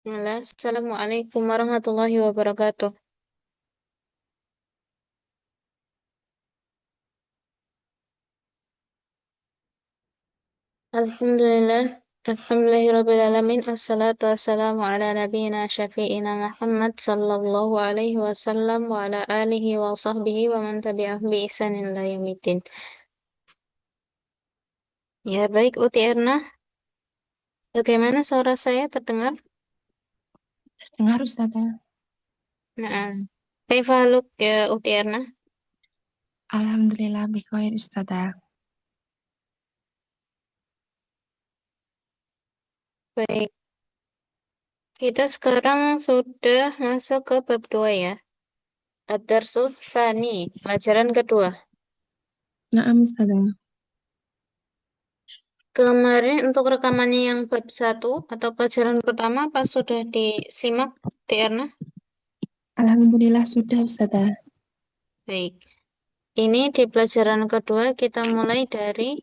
Halo, Assalamualaikum warahmatullahi wabarakatuh. Alhamdulillah, Alhamdulillahirrabbilalamin. Assalatu wassalamu ala nabiyyina syafi'ina Muhammad sallallahu alaihi wasallam wa ala alihi wa sahbihi wa man tabi'ahum bi ihsanin ila yaumiddin. Ya baik, Uti Erna, bagaimana suara saya terdengar? Dengar Ustazah. Nah, kaifa haluk ya Uti Erna? Alhamdulillah bikhair Ustazah. Baik, kita sekarang sudah masuk ke bab 2 ya. Ad-Darsus Tsani, pelajaran kedua. Naam Ustazah. Kemarin untuk rekamannya yang bab 1 atau pelajaran pertama pas sudah disimak Tiarna? Alhamdulillah sudah Ustazah. Baik. Ini di pelajaran kedua kita mulai dari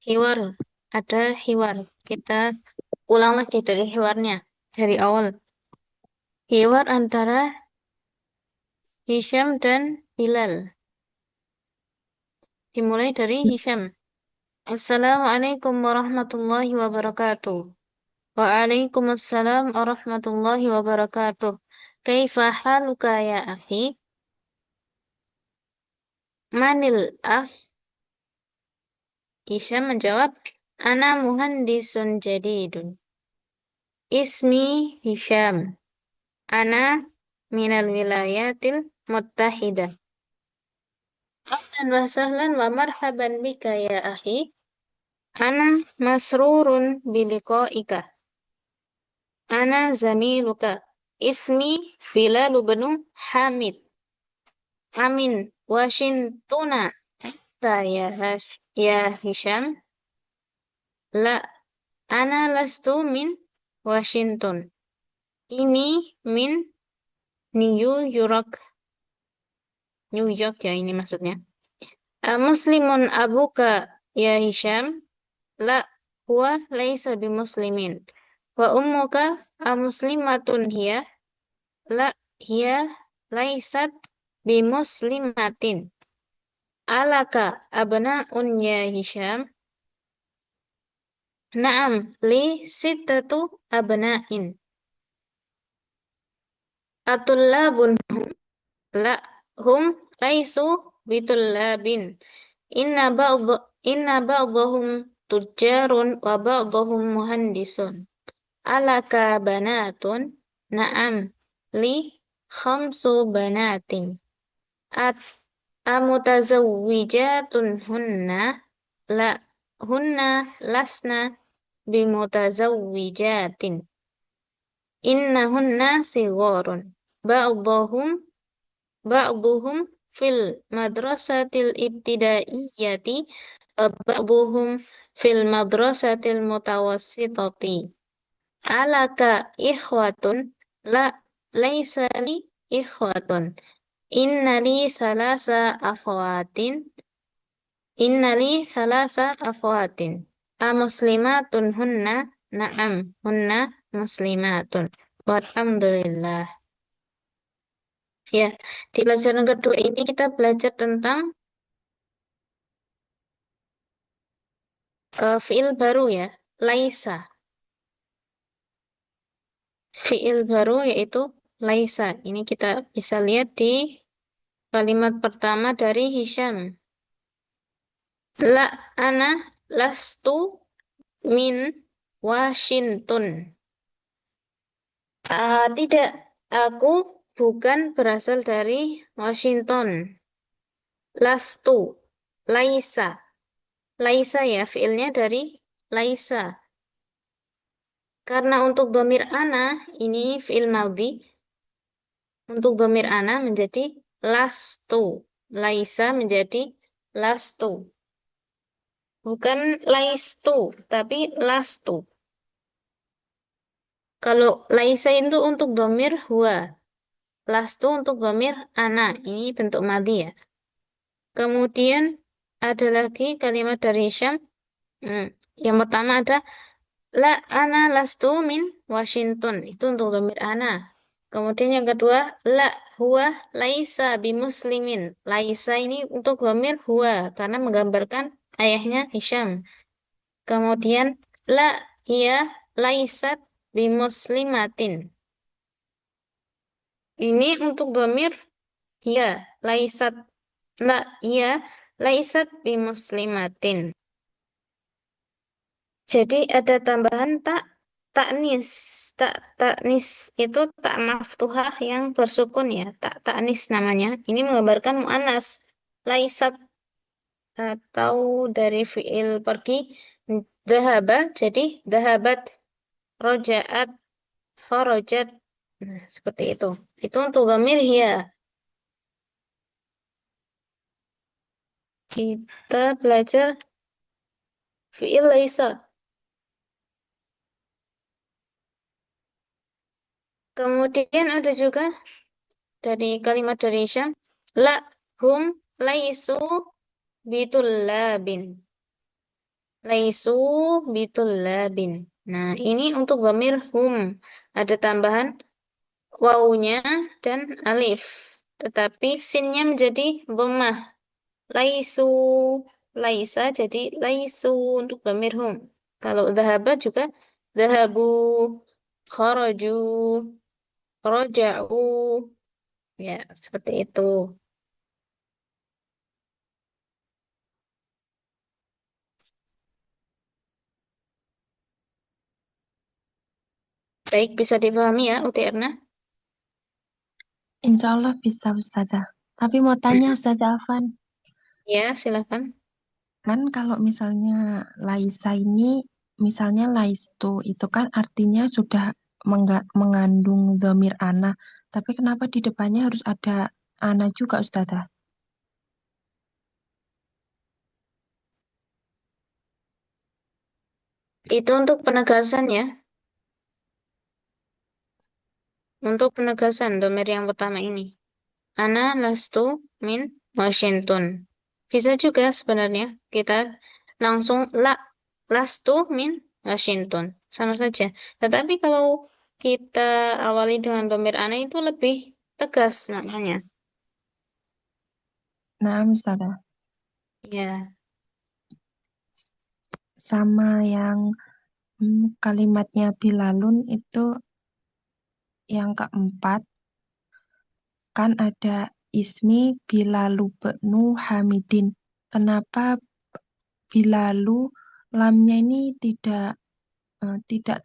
hiwar. Ada hiwar. Kita ulang lagi dari hiwarnya. Dari awal. Hiwar antara Hisham dan Bilal. Dimulai dari Hisham. Assalamualaikum warahmatullahi wabarakatuh. Waalaikumsalam warahmatullahi wabarakatuh. Kaifa haluka ya akhi? Manil akh? Hisham menjawab, Ana muhandisun jadidun. Ismi Hisham. Ana minal wilayatil muttahidah. Ahlan wa sahlan wa marhaban bika ya akhi. Ana masrurun biliqaika. Ana zamiluka. Ismi Bilal bin Hamid. Amin Washingtona. Ya Hisham. La, ana lastu min Washington. Ini min New York. New York ya ini maksudnya. Muslimun abuka ya Hisham. La, huwa laisa bimuslimin. Wa ummuka muslimatun hiya. La, hiya laisat bimuslimatin. Alaka abna'un ya Hisham. Naam, li sittatu abna'in. Atullabun la hum laisu bitullabin. Inna ba'dhum tujjarun wa ba'dhum muhandisun. Alaka banatun? Naam, li khamsu banatin. At amutazawwijatun hunna? La, hunna lasna bimutazawwijatin. Innahunna sigharun. Ba'dhuhum fil madrasatil ibtidaiyati wa ba'dhuhum fil madrasatil mutawassitati. Alaka ikhwatun? La, laisa li ikhwatun. Innali salasa akhwatin. Innali salasa akhwatin. Muslimatun hunna? Na'am, hunna muslimatun. Walhamdulillah. Ya, di pelajaran kedua ini kita belajar tentang fiil baru ya, laisa. Fiil baru yaitu laisa. Ini kita bisa lihat di kalimat pertama dari Hisham. La, ana lastu min Washington. Tidak, aku bukan berasal dari Washington. Lastu, laisa. Laisa ya, fiilnya dari laisa. Karena untuk dhamir ana, ini fiil madhi. Untuk dhamir ana menjadi lastu. Laisa menjadi lastu. Bukan laistu, tapi lastu. Kalau laisa itu untuk dhamir huwa. Lastu untuk dhamir ana. Ini bentuk madhi ya. Kemudian ada lagi kalimat dari Hisham. Yang pertama ada La ana lastu min Washington. Itu untuk dhamir ana. Kemudian yang kedua, la huwa laisa bimuslimin. Laisa ini untuk dhamir huwa karena menggambarkan ayahnya Hisham. Kemudian la hiya laisat bimuslimatin. Ini untuk dhamir hiya laisat la hiya laisat bimuslimatin. Jadi ada tambahan taknis. Taknis itu tak maftuhah yang bersukun ya. Taknis namanya. Ini menggambarkan muannas. Laisat atau dari fiil pergi dahaba jadi dahabat rojaat kharajat. Nah, seperti itu. Itu untuk dhamir ya. Kita belajar fiil laisa. Kemudian ada juga dari kalimat dari Syam, la hum laisu bitullabin. Laisu bitullabin. Nah, ini untuk dhamir hum. Ada tambahan wawunya dan alif. Tetapi sinnya menjadi dhammah. Laisu, laisa jadi laisu untuk dhamir hum. Kalau dhahaba juga dhahabu, kharaju, roja'u. Ya, seperti itu. Baik, bisa dipahami ya, UTR-nya? Insya Allah bisa Ustazah. Tapi mau tanya Ustazah Afan, Ya, silakan. kan kalau misalnya Laisa ini, misalnya Laistu, itu kan artinya sudah mengandung dhamir ana. Tapi kenapa di depannya harus ada ana juga Ustazah? Itu untuk penegasan ya. Untuk penegasan domer yang pertama ini. Ana lastu min Washington. Bisa juga sebenarnya kita langsung lastu min Washington. Sama saja. Tetapi kalau kita awali dengan domer ana itu lebih tegas maknanya. Nah, Ustazah. Ya. Sama yang kalimatnya Bilalun itu yang keempat, kan ada ismi Bilalu benu Hamidin. Kenapa Bilalu lamnya ini tidak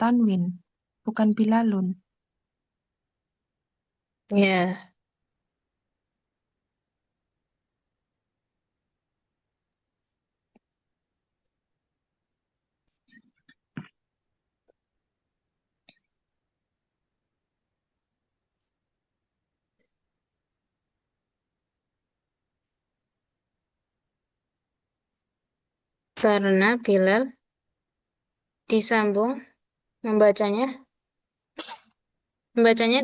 tanwin, bukan Bilalun. Ya. Karena Bilal disambung membacanya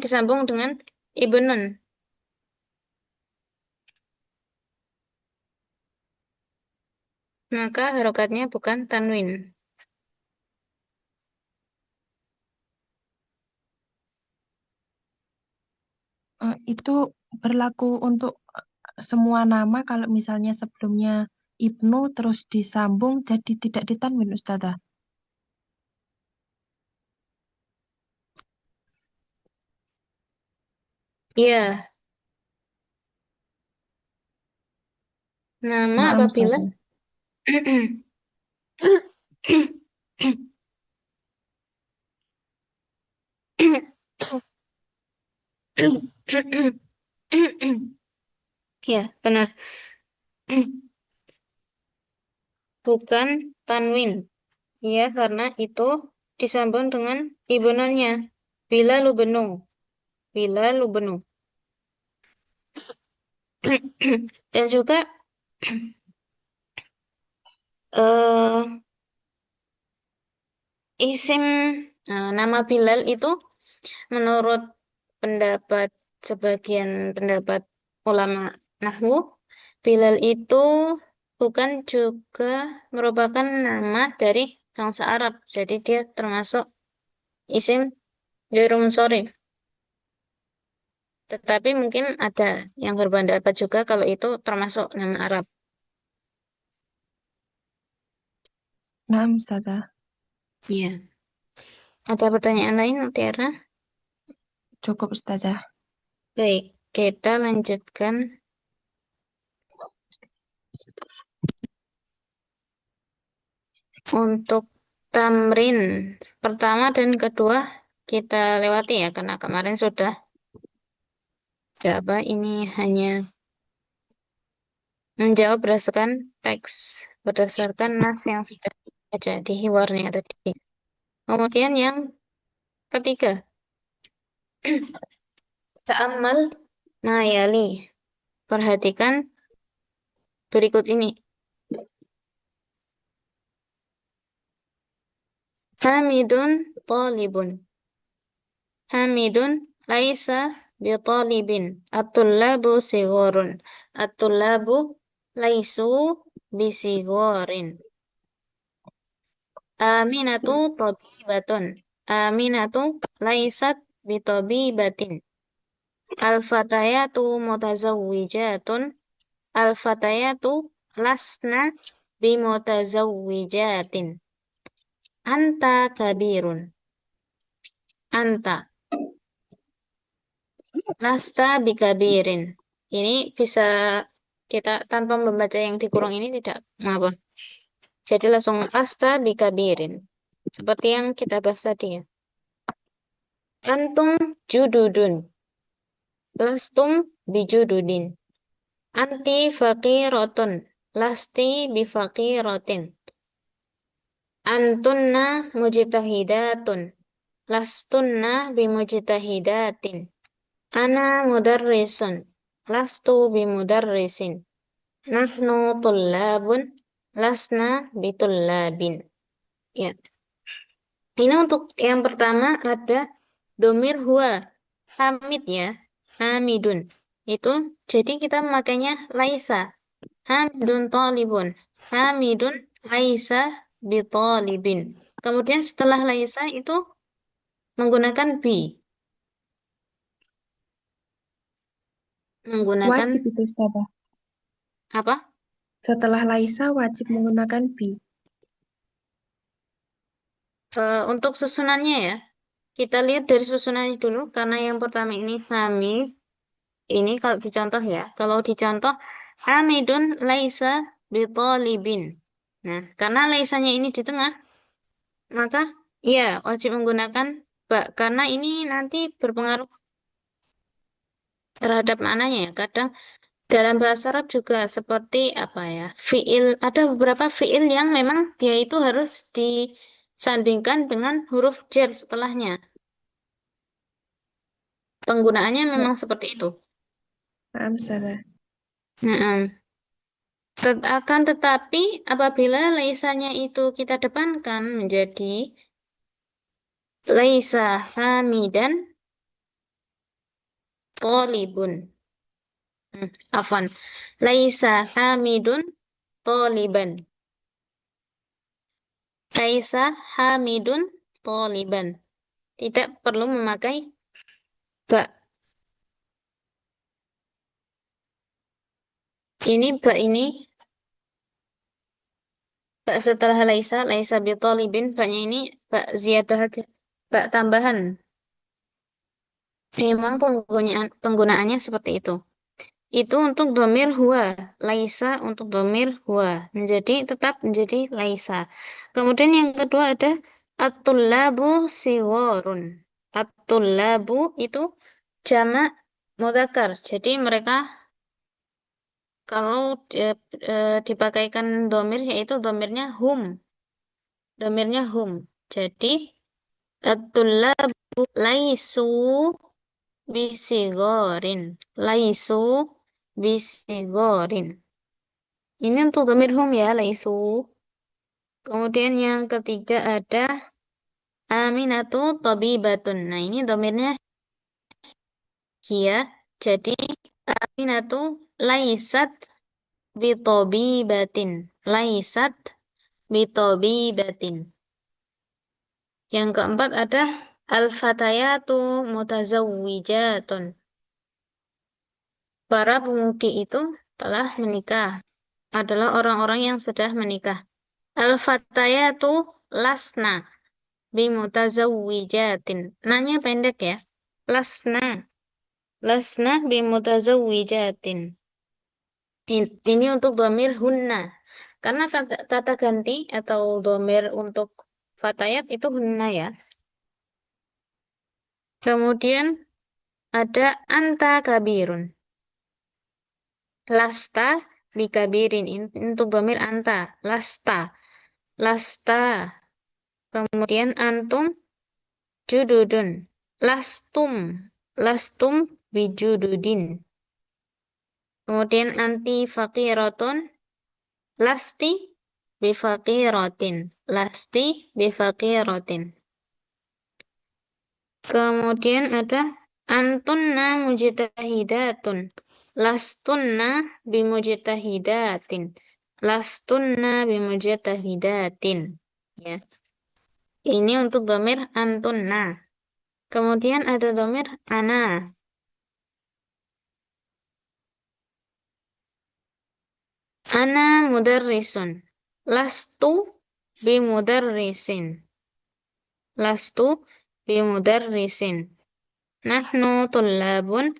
disambung dengan ibnun, maka harokatnya bukan tanwin. Itu berlaku untuk semua nama kalau misalnya sebelumnya Ibnu terus disambung jadi tidak ditanwin Ustazah. Iya, nama Naam apabila Ustazah. ya benar, bukan tanwin. Ya, karena itu disambung dengan ibnunnya. Bila lubenu, bila lubenu. Dan juga eh isim nama Bilal itu menurut pendapat sebagian pendapat ulama nahwu, Bilal itu bukan juga merupakan nama dari bangsa Arab. Jadi dia termasuk isim ghairu munsharif. Tetapi mungkin ada yang berpendapat juga kalau itu termasuk nama Arab. Naam, Ustazah. Iya. Ada pertanyaan lain, Tiara? Cukup, Ustazah. Baik, kita lanjutkan untuk tamrin pertama dan kedua kita lewati ya karena kemarin sudah ini hanya menjawab berdasarkan teks, berdasarkan nas yang sudah ada di hiwarnya tadi. Kemudian yang ketiga, ta'ammal mayali. Perhatikan berikut ini. Hamidun talibun. Hamidun laisa bitalibin. At-tullabu sigorun. At-tullabu laisu bisigorin. Aminatu tabibatun. Aminatu laisat bitabibatin. Al-fatayatu mutazawwijatun. Al-fatayatu lasna bimutazawwijatin. Anta kabirun. Anta. Lasta bikabirin. Ini bisa kita tanpa membaca yang dikurung ini tidak apa. Jadi langsung lasta bikabirin. Seperti yang kita bahas tadi ya. Antum jududun. Lastum bijududin. Anti faqirotun. Lasti bifaqirotin. Antunna mujtahidatun. Lastunna bimujtahidatin. Ana mudarrisun. Lastu bimudarrisin. Nahnu tullabun. Lasna bitullabin. Ya. Ini untuk yang pertama ada domir huwa. Hamid ya. Hamidun. Itu jadi kita memakainya laisa. Hamidun talibun. Hamidun laisa bitalibin. Kemudian setelah laisa itu menggunakan bi. Menggunakan Wajib itu, Ustazah. apa? Setelah Laisa wajib menggunakan bi. Untuk susunannya ya. Kita lihat dari susunannya dulu karena yang pertama ini Hamid. Ini kalau dicontoh ya. Kalau dicontoh Hamidun laisa bitalibin. Nah, karena laisanya ini di tengah, maka ya wajib menggunakan ba karena ini nanti berpengaruh terhadap maknanya ya. Kadang dalam bahasa Arab juga seperti apa ya? Fiil ada beberapa fiil yang memang dia itu harus disandingkan dengan huruf jar setelahnya. Penggunaannya Ya, memang seperti itu. naam, Ustazah. Nah, akan tetapi apabila laisanya itu kita depankan menjadi laisa hamidan tolibun. Afwan. Laisa hamidun toliban. Laisa hamidun toliban. Tidak perlu memakai ba. Ini ba ini ba setelah laisa bitolibin, ba-nya ini ba ziyadah aja. Ba tambahan. Memang penggunaannya seperti itu. Itu untuk domir huwa. Laisa untuk domir huwa. Tetap menjadi laisa. Kemudian yang kedua ada at-tullabu siworun. At-tullabu itu jamak mudzakkar. Jadi mereka kalau dipakaikan domir yaitu domirnya hum. Domirnya hum. Jadi at-tullabu laisu bisigorin. Laisu bisigorin. Ini untuk domir hum ya, laisu. Kemudian yang ketiga ada aminatu tabibatun. Nah, ini domirnya hiya. Jadi aminatu laisat bitobibatin. Laisat bitobibatin. Yang keempat ada al-fatayatu mutazawwijatun. Para pemudi itu telah menikah. Adalah orang-orang yang sudah menikah. Al-fatayatu lasna bimutazawwijatin. Nanya pendek ya. Lasna. Lasna bimutazawwijatin. Ini untuk domir hunna. Karena kata ganti atau domir untuk fatayat itu hunna ya. Kemudian ada anta kabirun. Lasta bikabirin. Ini untuk domir anta. Lasta. Lasta. Kemudian antum jududun. Lastum. Lastum bijududin. Kemudian anti faqiratun. Lasti bifaqiratin. Lasti bifaqiratin. Kemudian ada antunna mujtahidatun. Lastunna bimujtahidatin. Lastunna bimujtahidatin. Ya. Ini untuk domir antunna. Kemudian ada domir ana. Ana mudarrisun. Lastu bimudarrisin. Lastu bimudarrisin. Nahnu tullabun.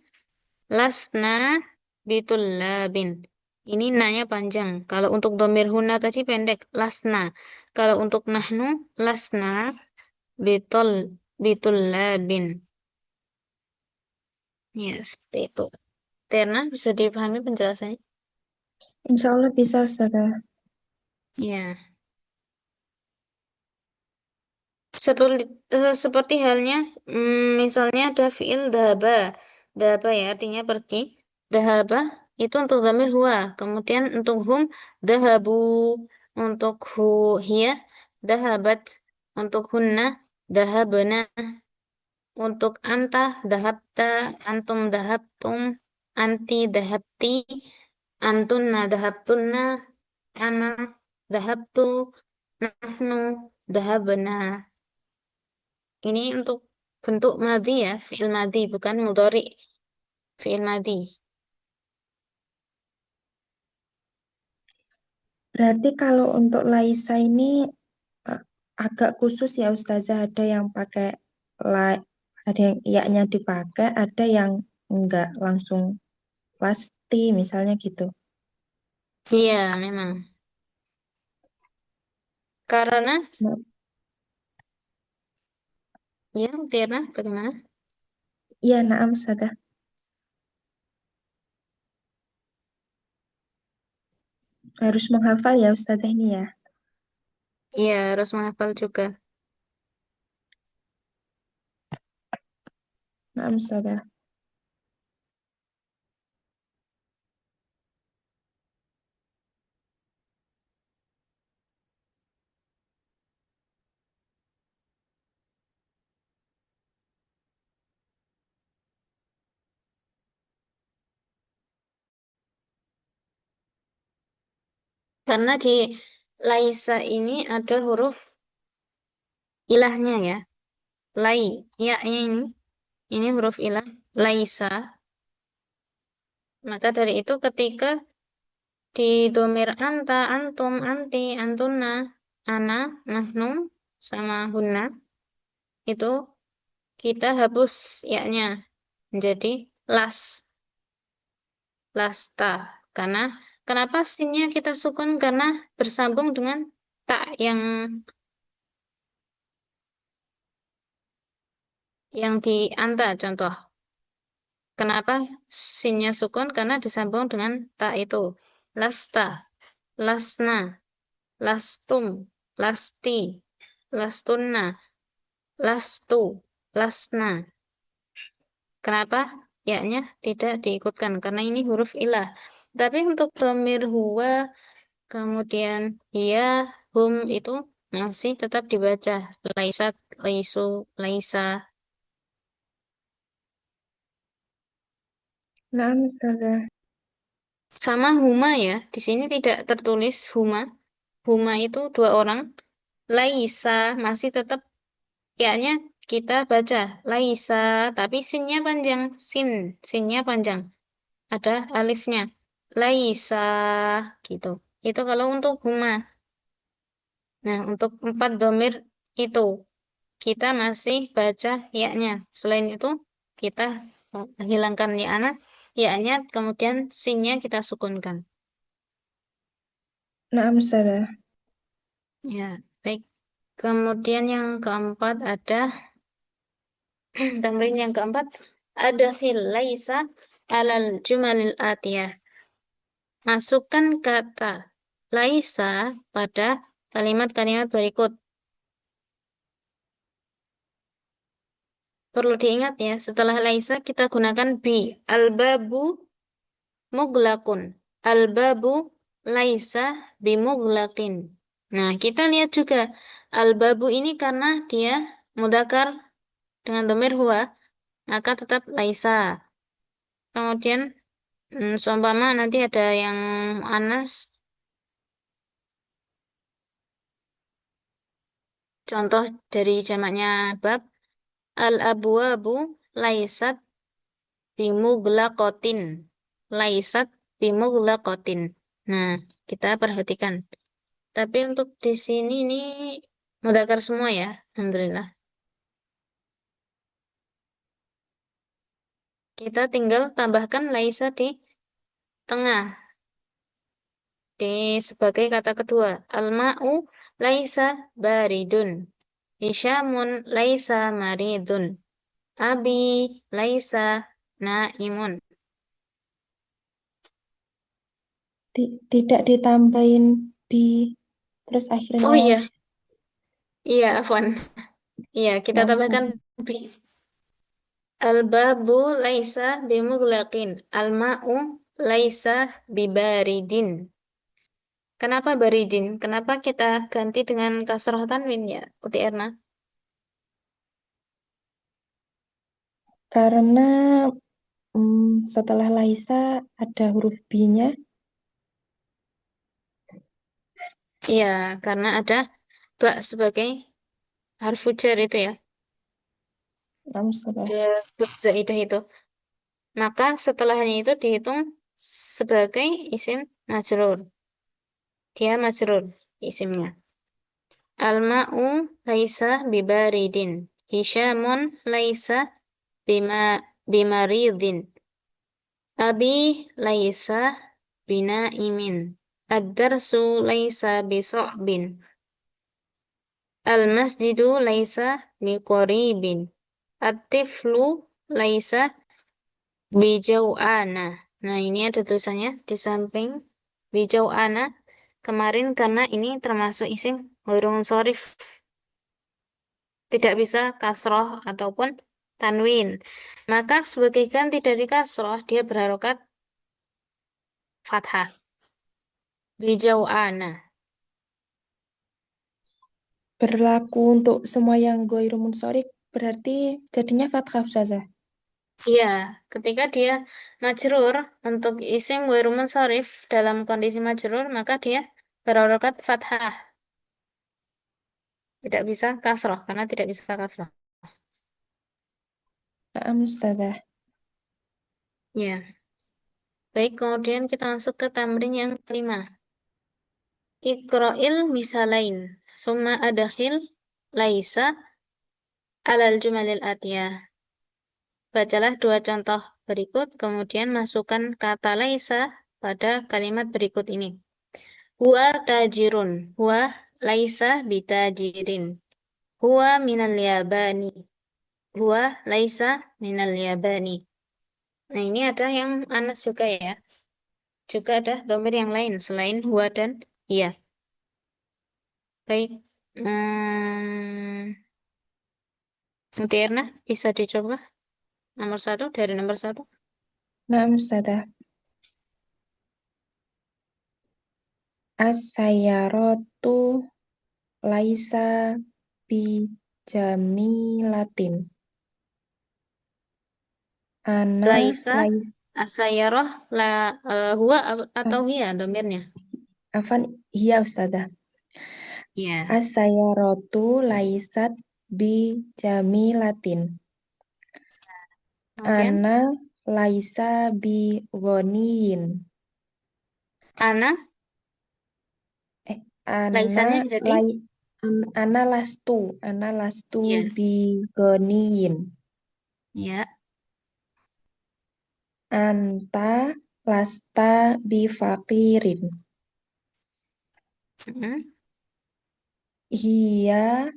Lasna bitullabin. Ini nanya panjang. Kalau untuk domir huna tadi pendek. Lasna. Kalau untuk nahnu, lasna bitul bitullabin. Ya, seperti itu. Terna, bisa dipahami penjelasannya? Insya Allah bisa, Ustazah. Ya. Seperti halnya, misalnya ada fiil dahaba. Dahaba ya, artinya pergi. Dahaba itu untuk dhamir huwa. Kemudian untuk hum, dahabu. Untuk hiya, dahabat. Untuk hunna, dahabna. Untuk anta, dahabta. Antum, dahabtum. Anti, dahabti. Antunna, dahabtunna. Ana, dahabtu. Nahnu, dahabna. Ini untuk bentuk madhi ya, fi'il madhi, bukan mudhari. Fi'il madhi. Berarti kalau untuk Laisa ini eh, agak khusus ya Ustazah, ada yang pakai la, ada yang iaknya dipakai, ada yang enggak langsung pasti misalnya gitu. Iya, memang. Karena, Nah, ya, Tirna, bagaimana? iya, naam Ustazah. Harus menghafal ya Ustazah ini ya. Iya, harus menghafal juga. Naam Ustazah. Karena di laisa ini ada huruf ilahnya ya. Lai, ya ini huruf ilah. Laisa. Maka dari itu ketika di domir anta, antum, anti, antuna, ana, nahnu, sama hunna, itu kita hapus ya-nya. Jadi las, lasta. Karena kenapa sinnya kita sukun? Karena bersambung dengan tak yang di anta contoh. Kenapa sinnya sukun? Karena disambung dengan tak itu. Lasta, lasna, lastum, lasti, lastunna, lastu, lasna. Kenapa? Ya-nya tidak diikutkan karena ini huruf ilah. Tapi untuk dhamir huwa, kemudian ya, hum itu masih tetap dibaca. Laisat, laisu, laisa. Naam Ustazah. Sama huma ya. Di sini tidak tertulis huma. Huma itu dua orang. Laisa masih tetap Ya-nya kita baca laisa, tapi sinnya panjang. Sinnya panjang. Ada alifnya. Laisa, gitu. Itu kalau untuk huma. Nah, untuk empat domir itu, kita masih baca ya-nya. Selain itu, kita hilangkan ya-nya, kemudian sinnya kita sukunkan. Naam, Ustazah. Ya, baik. Kemudian yang keempat ada tamrin yang keempat ada fil laisa alal jumalil atiyah. Masukkan kata laisa pada kalimat-kalimat berikut. Perlu diingat ya, setelah laisa kita gunakan bi. Al-babu muglakun. Al-babu laisa bimuglakin. Nah, kita lihat juga al-babu ini karena dia mudzakkar dengan dhamir huwa, maka tetap laisa. Kemudian seumpama nanti ada yang anas, contoh dari jamaknya bab, al-abwabu laisat bimughlaqatin. Laisat bimughlaqatin. Nah, kita perhatikan. Tapi untuk di sini ini mudzakkar semua ya, alhamdulillah. Kita tinggal tambahkan laisa di tengah, di sebagai kata kedua. Al-ma'u laisa baridun. Hisyamun laisa maridun. Abi laisa naimun. Tidak ditambahin bi, terus Oh akhirnya iya, iya Afwan. Iya, kita naam, tambahkan Ustazah. bi. Al-babu laisa bimughlaqin. Al-ma'u laisa bibaridin. Kenapa baridin? Kenapa kita ganti dengan kasroh tanwin ya, Uti Erna? Karena setelah Laisa ada huruf B-nya. Iya, karena ada ba sebagai harfu jar itu ya. Naam, Ustazah. Ba zaidah itu. Maka setelahnya itu dihitung sebagai isim majrur. Dia majrur isimnya. Al-ma'u laisa bibaridin. Hisyamun laisa bimaridin. Abi laisa binaimin. Ad-darsu laisa bisohbin. Al-masjidu laisa biqoribin. At-tiflu laisa bijau'ana. Nah, ini ada tulisannya di samping bijau'ana. Kemarin karena ini termasuk isim ghairu munsharif. Tidak bisa kasroh ataupun tanwin. Maka sebagai ganti dari kasroh, dia berharokat fathah. Bijau'ana. Berlaku untuk semua yang ghairu munsharif berarti jadinya fathah, Ustazah. Iya, ketika dia majrur untuk isim ghairu munsharif dalam kondisi majrur, maka dia berharokat fathah. Tidak bisa kasroh, karena tidak bisa kasroh. Naam, Ustazah. Ya, baik. Kemudian kita masuk ke tamrin yang kelima. Iqra'il misalain. Summa adakhil laisa alal jumalil atiyah. Bacalah dua contoh berikut, kemudian masukkan kata laisa pada kalimat berikut ini. Huwa tajirun. Huwa laisa bitajirin. Huwa minal yabani. Huwa laisa minal yabani. Nah, ini ada yang anas juga ya. Juga ada domir yang lain selain huwa dan iya. Baik. Hmm, Tirna, bisa dicoba nomor satu dari nomor satu. Naam, Ustazah. As-sayyaratu laisa bijamilatin. Ana Laisa, lais asayarah, huwa atau ah, hiya domirnya. afan, iya, Ustazah. Iya. As-sayyaratu laisat bi jamilatin. Kemudian, Ana laisa bi ghaniyin. ana, Eh, ana laisannya jadi, lai ana lastu ya, bi ghaniyin. ya. Anta lasta bi faqirin. Mm-mm. Hiya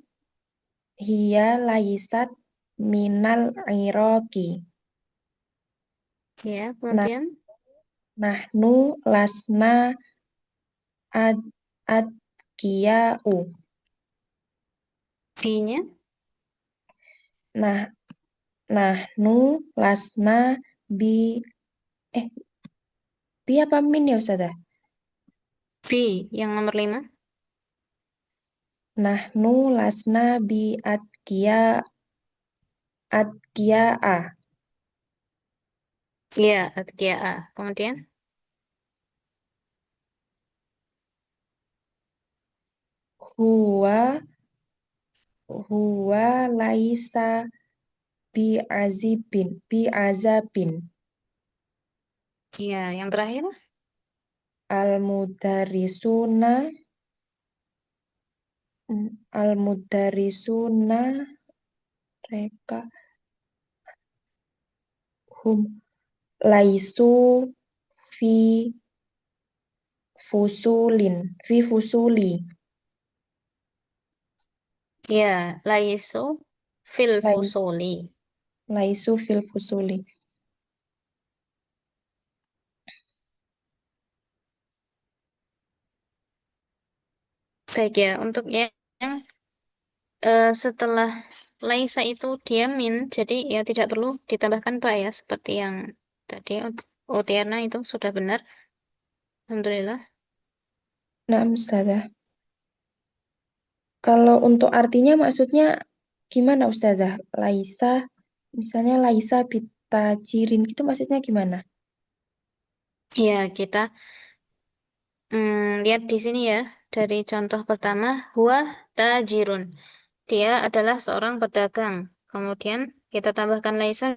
hiya laisat minal iraqi. Ya, Nah, kemudian nahnu lasna ad adkiyau. B-nya, Nah, nahnu lasna bi eh bi apa min ya Ustazah? B, yang nomor 5. Nahnu lasna bi adkiya. Ya, ketiga A. Kemudian, Huwa huwa laisa bi azabin. ya, yang terakhir, Al mudarisuna al mudarisuna mereka hum laisu fi fi fusuli ya, laisu fil lai, fusuli. laisu fil fusuli. Baik ya, untuk yang setelah laisa itu dia min, jadi ya tidak perlu ditambahkan ba ya, seperti yang tadi Utiana itu sudah benar. Alhamdulillah. Nah, Ustazah. Kalau untuk artinya maksudnya gimana Ustazah? Laisa, misalnya Laisa bitajirin gitu maksudnya gimana? Ya, kita lihat di sini ya. Dari contoh pertama, huwa tajirun. Dia adalah seorang pedagang. Kemudian kita tambahkan laisa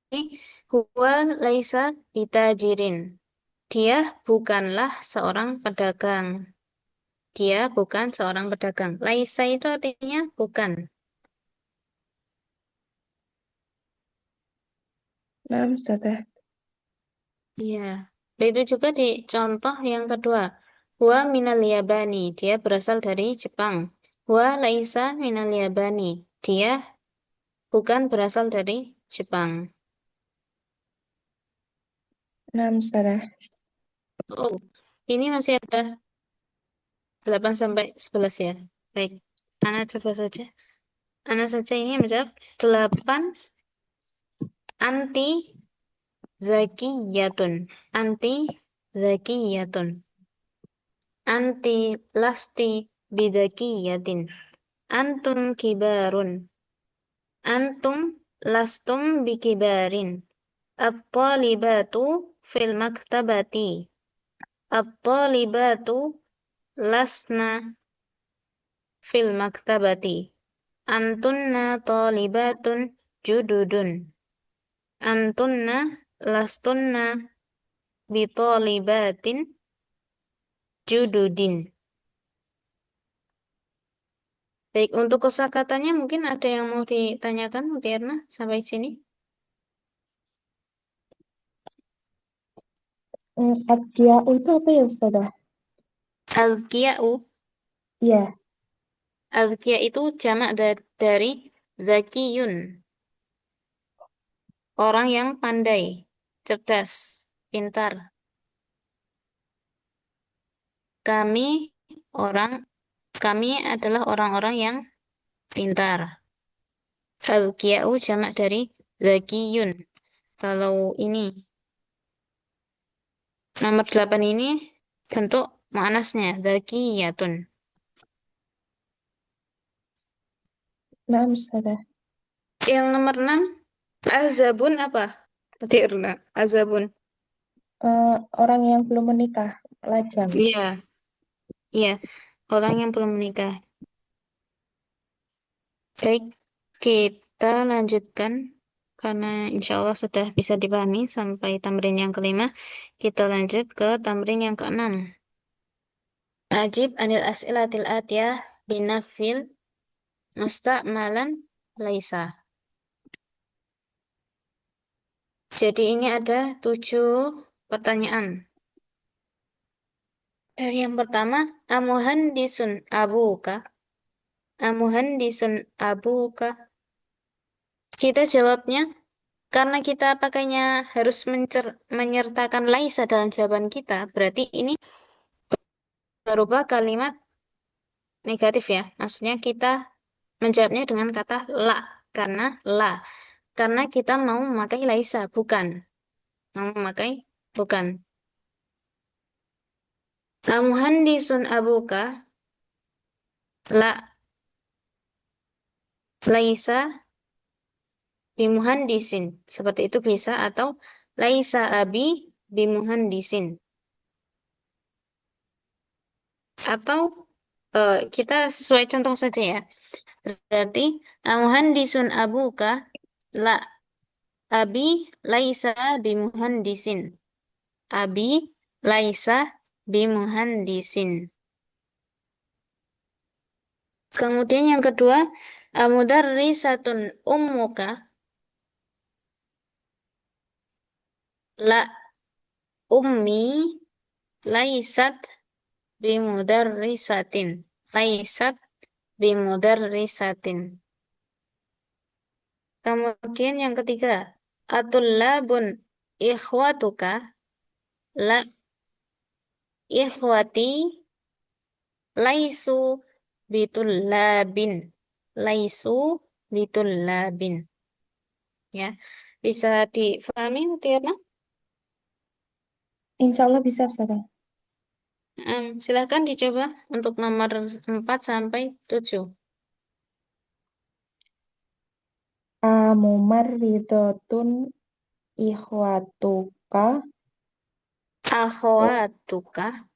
ini, huwa laisa bitajirin. Dia bukanlah seorang pedagang. Dia bukan seorang pedagang. Laisa itu artinya bukan. Nah, Ustazah. Iya. Itu juga di contoh yang kedua. Huwa minal yabani. Dia berasal dari Jepang. Huwa laisa minal yabani. Dia bukan berasal dari Jepang. Nah, Ustazah. Oh, ini masih ada 8 sampai 11 ya. Baik. Ana coba saja. Ana saja ini menjawab 8 anti zakiyatun. Anti zakiyatun. Anti lasti bidakiyatin. Antum kibarun. Antum lastum bikibarin. At-talibatu fil maktabati. At-talibatu lasna fil maktabati. Antunna talibatun jududun. Antunna lastunna bitalibatin jududin. Baik, untuk kosakatanya mungkin ada yang mau ditanyakan, Mutiarna, sampai sini? Adkiyau itu apa ya Ustazah? Azkiya'u. Iya. Azkiya itu jamak dari zakiyun. Orang yang pandai, cerdas, pintar. Kami orang, kami adalah orang-orang yang pintar. Azkiya'u jamak dari zakiyun. Kalau ini, nomor 8 ini bentuk muannasnya, zakiyatun. Nah, Ustazah. Yang nomor 6 azabun apa? Tirna, azabun. Orang yang belum menikah, lajang. Iya, iya. Orang yang belum menikah. Baik. Kita lanjutkan karena insya Allah sudah bisa dipahami sampai tamrin yang kelima. Kita lanjut ke tamrin yang keenam. Ajib anil as'ilatil atiyah binafil musta'malan laisa. Jadi ini ada 7 pertanyaan. Dari yang pertama, amuhandisun abuka. Amuhandisun abuka. Kita jawabnya, karena kita pakainya harus menyertakan laisa dalam jawaban kita, berarti ini berupa kalimat negatif ya. Maksudnya kita menjawabnya dengan kata la. La. Karena kita mau memakai laisa, bukan. Mau memakai bukan. Amuhandisun abuka. La. Laisa bimuhandisin. Seperti itu bisa. Atau laisa abi bimuhandisin. Atau kita sesuai contoh saja ya. Berarti muhandisun abuka la abi laisa bimuhandisin. Abi laisa bimuhandisin. Kemudian yang kedua, mudarrisatun ummuka la ummi laisat bimudarrisatin. Laisat bimudarrisatin. Kemudian yang ketiga, atullabun ikhwatuka la ikhwati laisu bitullabin. Laisu bitullabin. Ya, bisa difahami Tirna? Insya Allah bisa, Ustazah. Silakan dicoba untuk nomor 4 sampai 7. Mumarridotun ikhwatuka. Akhwatuka.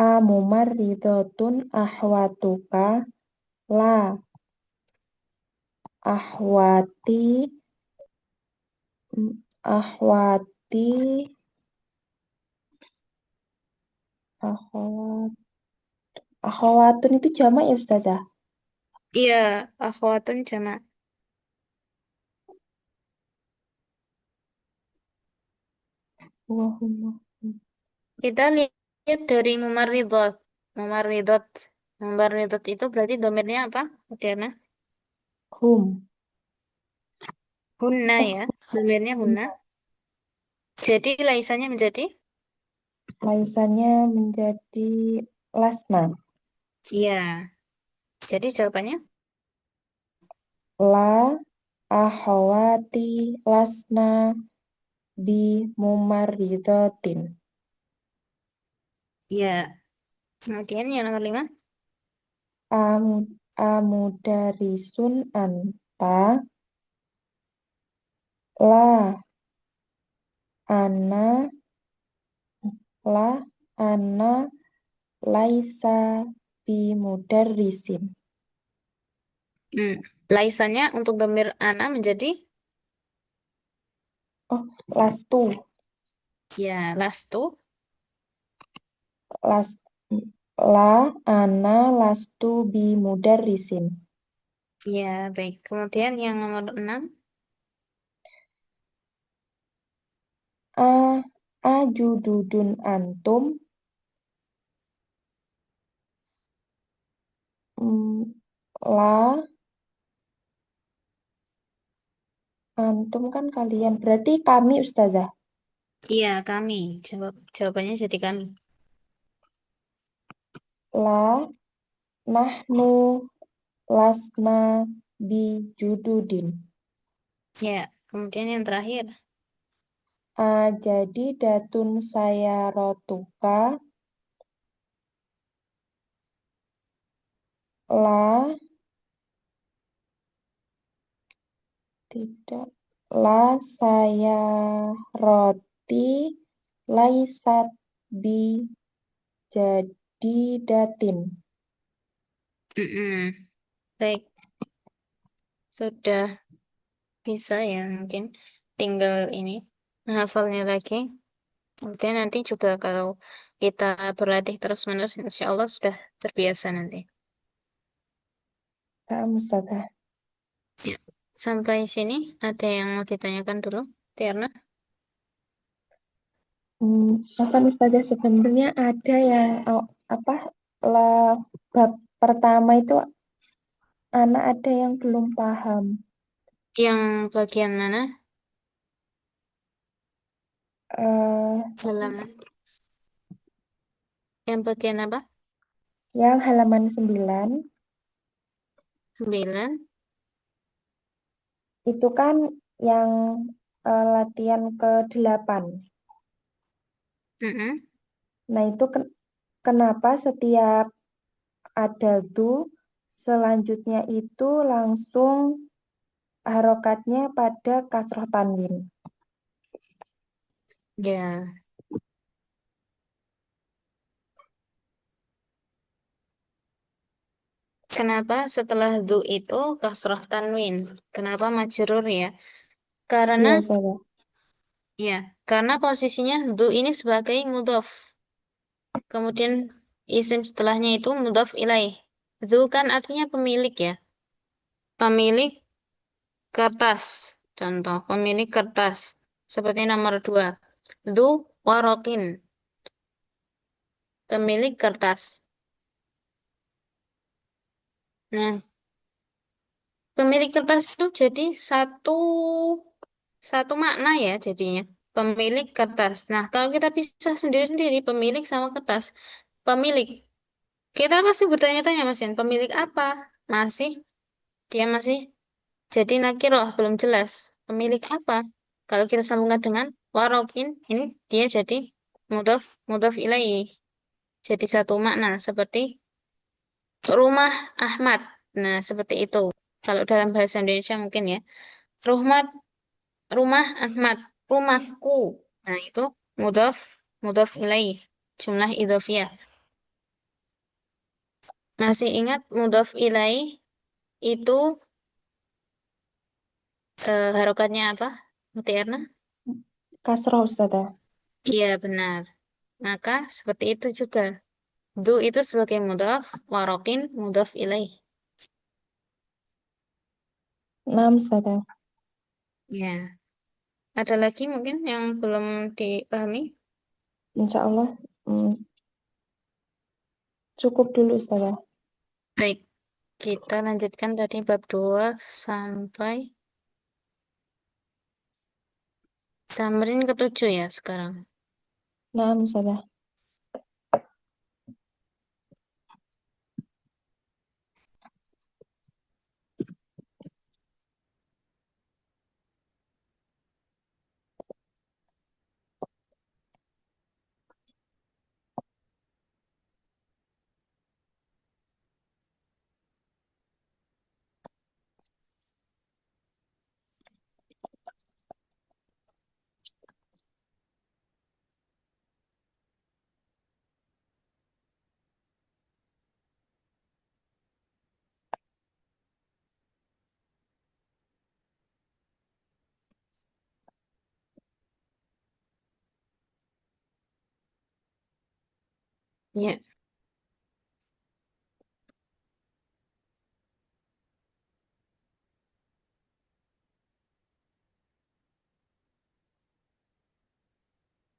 Mumarridotun ahwatuka. La ahwati. Ahwati. Akhwat. Akhwatun itu jamak ya, Ustazah? Iya, akhwatun jamak. Allahumma. Kita lihat dari mumarridot. Mumarridot. Mumarridot itu berarti domirnya apa, Tirna? Hum. Hunna Eh, ya. Domirnya hunna. Jadi laisanya menjadi? Laisanya menjadi lasna. Iya. Jadi jawabannya? La ahwati lasna bi mumarridotin. Iya. Kemudian yang nomor 5. Amudarisun anta. La ana. La ana laisa bi mudarrisin. Laisanya untuk domir ana menjadi? Oh, lastu. Ya, lastu. Las, la ana lastu bi mudarrisin. Ya, baik. Kemudian yang nomor 6. A ajududun antum. La antum kan kalian. Berarti kami, Ustazah. Iya, kami. Jawabannya jadi kami. La nahnu lasna bi jududin. Ya, kemudian yang terakhir. Jadi datun saya rotuka. La tidak. La saya roti laisat bi jadi datin. Mm-mm. Baik, sudah bisa ya mungkin. Tinggal ini menghafalnya lagi. Kemudian nanti juga kalau kita berlatih terus-menerus, insya Allah sudah terbiasa nanti. Ustazah. Ya. Sampai sini ada yang mau ditanyakan dulu, Tiarna? Apa Ustazah sebenarnya ada yang apa lah bab pertama itu anak ada yang belum paham. Yang bagian mana? Eh, Halaman. Yang bagian apa? yang halaman 9 9. itu kan yang latihan ke-8. Mm-mm. Nah, itu kenapa setiap ada tuh selanjutnya itu langsung harokatnya pada kasroh tanwin. Ya. Kenapa setelah du itu kasroh tanwin? Kenapa majrur ya? Karena Iya, saya. ya, karena posisinya du ini sebagai mudhof. Kemudian isim setelahnya itu mudhof ilaih. Du kan artinya pemilik ya. Pemilik kertas. Contoh, pemilik kertas. Seperti nomor 2. Du warokin. Pemilik kertas. Nah, pemilik kertas itu jadi satu makna ya jadinya. Pemilik kertas. Nah, kalau kita pisah sendiri-sendiri, pemilik sama kertas. Pemilik. Kita pasti bertanya-tanya, Mas Yan, pemilik apa? Masih, dia masih jadi nakiroh, belum jelas. Pemilik apa? Kalau kita sambungkan dengan warokin, ini dia jadi mudhof, mudhof ilaih. Jadi satu makna, seperti rumah Ahmad. Nah, seperti itu. Kalau dalam bahasa Indonesia mungkin ya. Rumah, rumah Ahmad. Rumahku. Nah, itu mudhof, mudhof ilaih. Jumlah idhofiyah. Masih ingat mudhof ilaih itu harokatnya apa? Mutiarna? Kasroh, Ustazah. Iya, benar. Maka seperti itu juga. Du itu sebagai mudhof, warokin mudhof ilaih. Nah, Ustazah. Ya. Ada lagi mungkin yang belum dipahami? Insya Allah cukup dulu, Ustazah. Baik. Kita lanjutkan tadi bab 2 sampai tamrin ke-7 ya sekarang. Nah, Ustazah. Ya,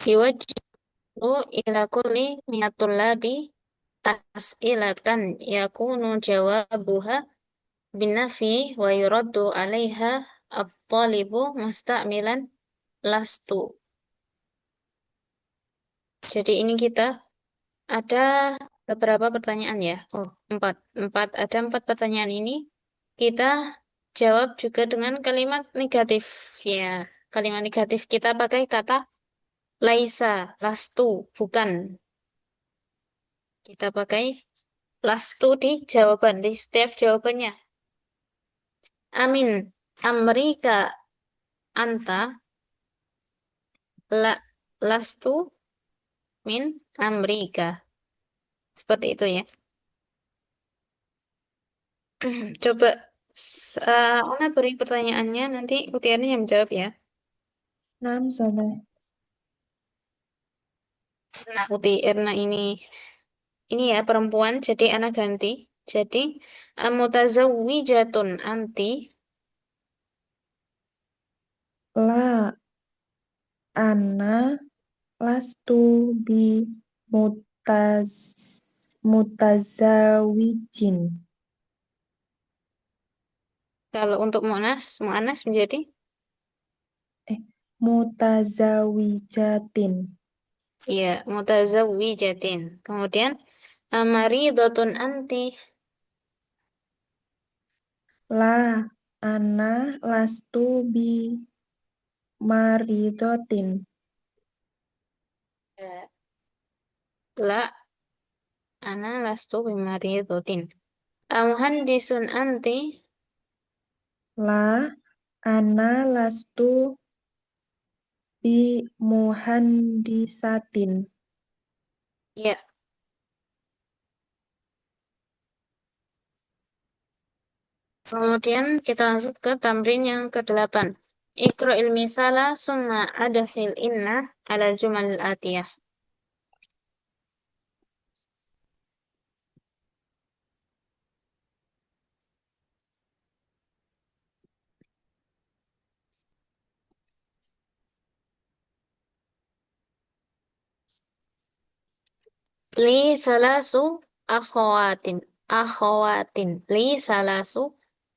yuwajjihu ila kulli mi'atul labi as'ilatan yakunu jawabuha binafi wa yuraddu 'alaiha at-talibu musta'milan lastu. Jadi ini kita ada beberapa pertanyaan ya. Oh, empat. Ada empat pertanyaan ini. Kita jawab juga dengan kalimat negatif. Ya, kalimat negatif kita pakai kata laisa, lastu, bukan. Kita pakai lastu di jawaban, di setiap jawabannya. Amin, Amerika, anta, la, lastu, min, Amerika. Seperti itu ya. Coba Ana beri pertanyaannya, nanti Utiarnya yang menjawab ya. Nam sana. Nah, Uti Erna ini ya perempuan, jadi Ana ganti. Jadi mutazawwijatun anti. La ana lastu bi mutaz mutazawijin. Kalau untuk Mu'anas menjadi Eh, mutazawijatin. ya mutazawwijatin. Kemudian maridatun anti. La ana lastu bi maridotin. Ya, la ana lastu bimaridatin. Muhandisun anti. La ana lastu bi muhandisatin. Ya, kemudian kita lanjut ke tamrin yang ke-8. Iqra'il misala summa adkhil inna ala jumal atiyah. Li salasu akhawatin. Akhawatin. Li salasu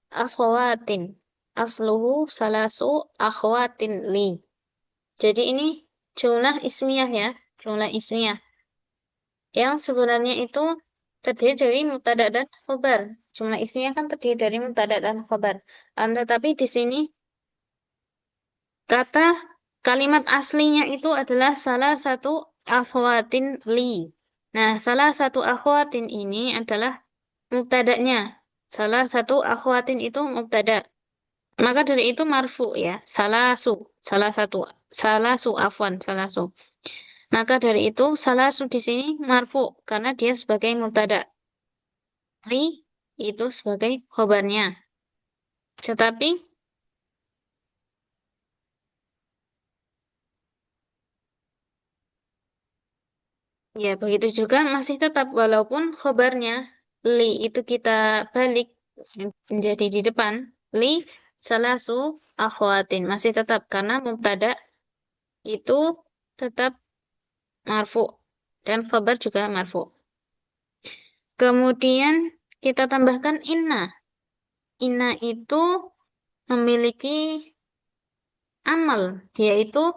akhawatin. Asluhu salasu akhawatin li. Jadi ini jumlah ismiyah ya. Jumlah ismiyah. Yang sebenarnya itu terdiri dari mubtada dan khobar. Jumlah ismiyah kan terdiri dari mubtada dan khobar. Tetapi di sini kata kalimat aslinya itu adalah salah satu akhwatin li. Nah, salah satu akhwatin ini adalah mubtada'nya. Salah satu akhwatin itu mubtada. Maka dari itu marfu ya. Salah satu, salah su. Maka dari itu salah su di sini marfu karena dia sebagai mubtada. Li itu sebagai khobarnya. Tetapi ya, begitu juga masih tetap walaupun khobarnya li itu kita balik menjadi di depan li salasu akhwatin masih tetap karena mubtada itu tetap marfu dan khabar juga marfu. Kemudian kita tambahkan inna. Inna itu memiliki amal, dia itu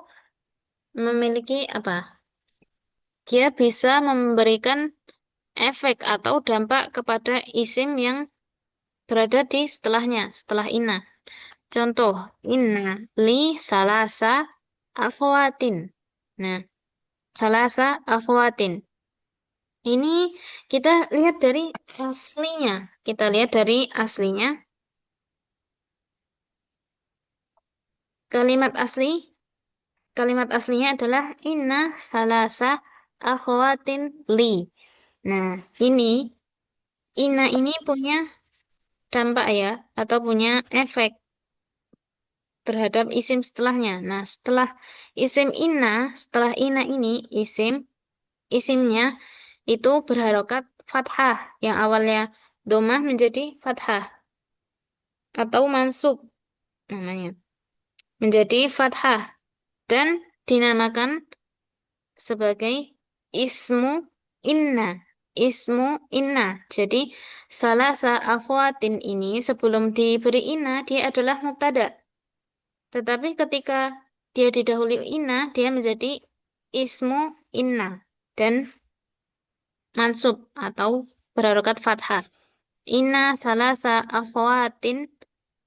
memiliki apa? Dia bisa memberikan efek atau dampak kepada isim yang berada di setelahnya, setelah inna. Contoh, inna li salasa akhwatin. Nah, salasa akhwatin. Ini kita lihat dari aslinya. Kita lihat dari aslinya. Kalimat asli, kalimat aslinya adalah inna salasa akhwatin li. Nah, inna ini punya dampak ya, atau punya efek terhadap isim setelahnya. Nah, setelah inna ini isimnya itu berharokat fathah yang awalnya domah menjadi fathah atau mansub namanya menjadi fathah dan dinamakan sebagai ismu inna. Ismu inna. Jadi salah akhwatin ini sebelum diberi inna dia adalah mubtada. Tetapi ketika dia didahului inna, dia menjadi ismu inna dan mansub atau berharokat fathah. Inna salasa akhwatin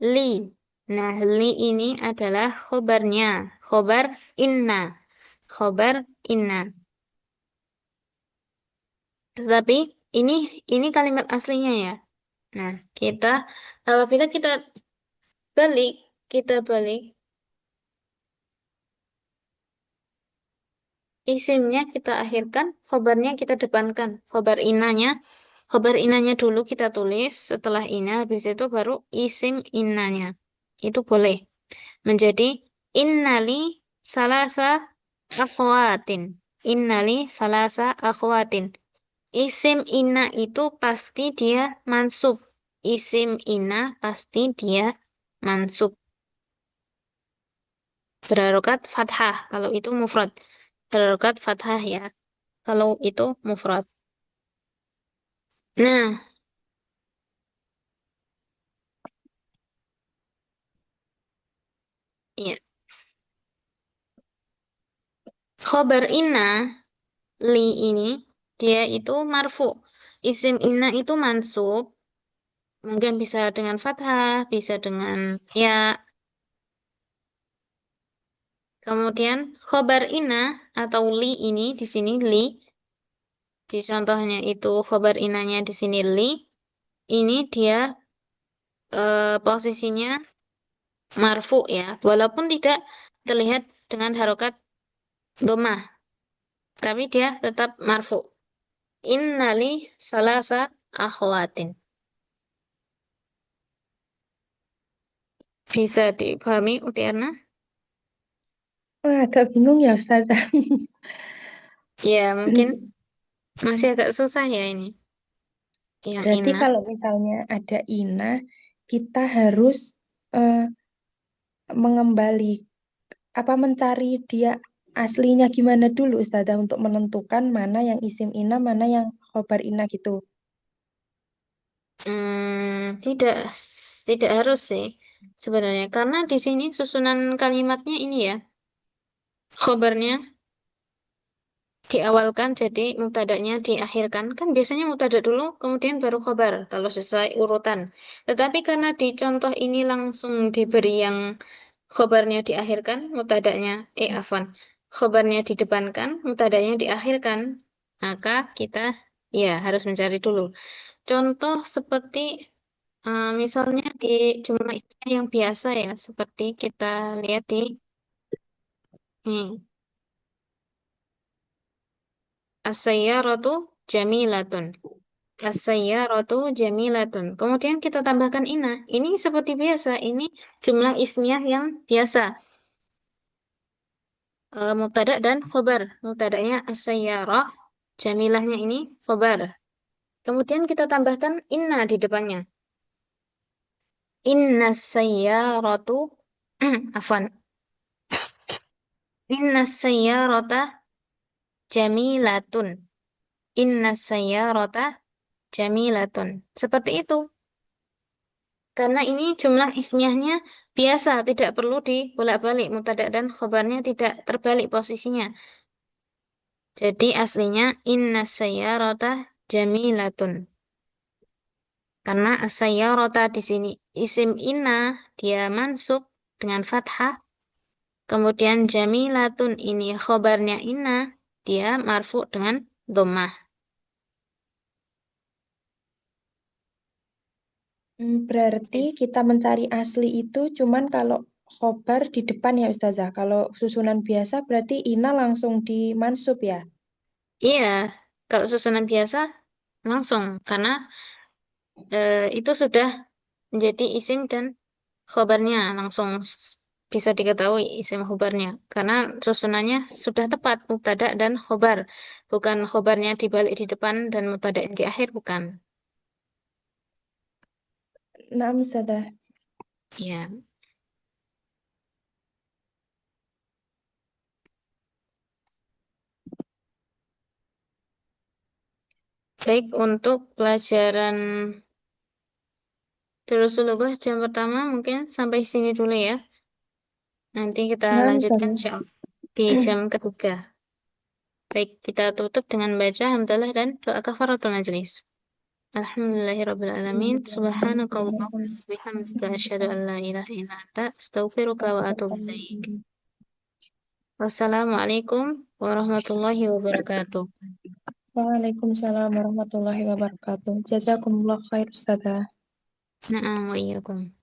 li. Nah, li ini adalah khobarnya. Khobar inna. Khobar inna. Tetapi ini kalimat aslinya ya. Nah, apabila balik, kita balik isimnya kita akhirkan, khobarnya kita depankan. Khobar innanya, Khobar inanya dulu kita tulis, setelah ina, habis itu baru isim innanya. Itu boleh. Menjadi innali salasa akhwatin. Innali salasa akhwatin. Isim inna itu pasti dia mansub. Isim inna pasti dia mansub. Berharokat fathah. Kalau itu mufrad. Berharokat fathah ya. Kalau itu mufrad. Nah, iya. Khobar inna, li ini, dia itu marfu. Isim inna itu mansub. Mungkin bisa dengan fathah, bisa dengan ya. Kemudian khobar inna atau li ini di sini li. Di contohnya itu khobar inanya di sini li. Ini dia posisinya marfu ya. Walaupun tidak terlihat dengan harokat domah. Tapi dia tetap marfu. Innali salasa akhwatin. Bisa dipahami, Utiarna? Wah, agak bingung ya Ustazah. Ya, mungkin masih agak susah ya ini. Yang Berarti inna. kalau misalnya ada ina, kita harus eh, mengembali apa mencari dia aslinya gimana dulu Ustazah untuk menentukan mana yang isim ina, mana yang khobar ina gitu. Tidak, tidak harus sih sebenarnya. Karena di sini susunan kalimatnya ini ya, khobarnya diawalkan jadi mubtada'nya diakhirkan. Kan biasanya mubtada dulu, kemudian baru khobar kalau sesuai urutan. Tetapi karena di contoh ini langsung diberi yang khobarnya diakhirkan, mubtada'nya, afwan, khobarnya didepankan, mubtada'nya diakhirkan, maka kita ya harus mencari dulu. Contoh seperti misalnya di jumlah istilah yang biasa ya, seperti kita lihat di hmm, as-sayyaratu jamilatun. As-sayyaratu jamilatun. Kemudian kita tambahkan ina. Ini seperti biasa, ini jumlah ismiyah yang biasa. Mubtada dan khobar. Mubtadanya as-sayyarah, jamilahnya ini khobar. Kemudian kita tambahkan inna di depannya. Inna sayyaratu afwan. Inna sayyarata jamilatun. Inna sayyarata jamilatun. Seperti itu. Karena ini jumlah ismiyahnya biasa, tidak perlu dibolak-balik. Mubtada dan khobarnya tidak terbalik posisinya. Jadi aslinya inna sayyarata jamilatun. Karena as-sayyarata di sini isim inna dia mansub dengan fathah. Kemudian jamilatun ini khobarnya inna dia marfu dengan dhammah. Berarti kita mencari asli itu cuman kalau khobar di depan ya Ustazah. Kalau susunan biasa berarti ina langsung dimansub ya. Iya, kalau susunan biasa langsung karena itu sudah menjadi isim dan khobarnya langsung bisa diketahui isim khobarnya karena susunannya sudah tepat mubtada dan khobar, bukan khobarnya dibalik di depan dan mubtada di akhir, bukan. Nah, Ustazah. Ya, baik untuk pelajaran Rasulullah jam pertama mungkin sampai sini dulu ya. Nanti kita Nah, lanjutkan Ustazah. insya Allah di jam ketiga. Baik, kita tutup dengan baca hamdalah dan doa kafaratul majelis. Alhamdulillahirrabbilalamin. Subhanakallahumma bihamdika asyhadu an la ilaha illa anta astaghfiruka wa atubu ilaik. Wassalamualaikum warahmatullahi wabarakatuh. Waalaikumsalam warahmatullahi wabarakatuh. Jazakumullah khair Ustazah. Na'am wa iyyakum.